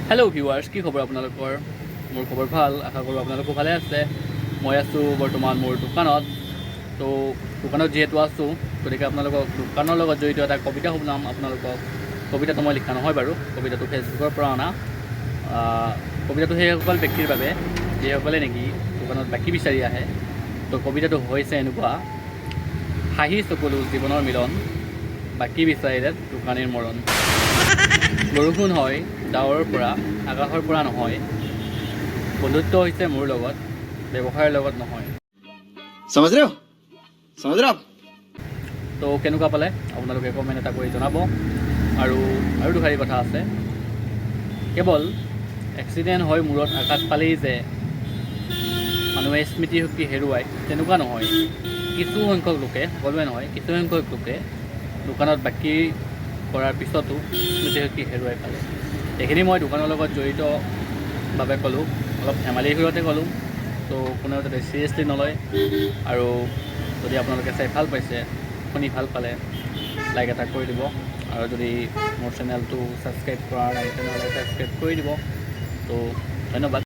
Hello' viewers, কি খবৰ আপোনালোকৰ? মোৰ খবৰ ভাল, আশা কৰোঁ আপোনালোকো ভালে আছে। মই আছোঁ বৰ্তমান মোৰ দোকানত। তো দোকানত যিহেতু আছোঁ, গতিকে আপোনালোকক দোকানৰ লগত জড়িত এটা কবিতা শুনাম আপোনালোকক। কবিতাটো মই লিখা নহয় বাৰু, কবিতাটো ফেচবুকৰ পৰা অনা। কবিতাটো সেইসকল ব্যক্তিৰ বাবে যিসকলে নেকি দোকানত বাকী বিচাৰি আহে। তো কবিতাটো হৈছে এনেকুৱা: হাঁহি চকুলো জীৱনৰ মিলন, বাকী বিচাৰিলে দোকানীৰ মৰণ। বৰষুণ হয় ডাৱৰৰ পৰা, আকাশৰ পৰা নহয়। বন্ধুত্ব হৈছে মোৰ লগত, ব্যৱসায়ৰ লগত নহয়। समझ रहे हो समझ रहे हो आप তো কেনেকুৱা পালে আপোনালোকে কমেণ্ট এটা কৰি জনাব। আৰু দুষাৰি কথা আছে। কেৱল এক্সিডেণ্ট হৈ মূৰত আঘাত পালেই যে মানুহে স্মৃতিশক্তি হেৰুৱায় তেনেকুৱা নহয়। কিছু সংখ্যক লোকে, সকলোৱে নহয়, কিছু সংখ্যক লোকে দোকানত বাকী কৰাৰ পিছতো স্মৃতিশক্তি হেৰুৱাই পালে। এইখিনি মই দোকানৰ লগত জড়িতভাৱে ক'লোঁ, অলপ ধেমালিৰ সুৰতে ক'লোঁ। তো কোনেও যাতে ছিৰিয়াছলি নলয়। আৰু যদি আপোনালোকে চাই ভাল পাইছে, শুনি ভাল পালে, লাইক এটা কৰি দিব। আৰু যদি মোৰ চেনেলটো ছাবস্ক্ৰাইব কৰা নাই তেনেহ'লে ছাবস্ক্ৰাইব কৰি দিব। তো ধন্যবাদ।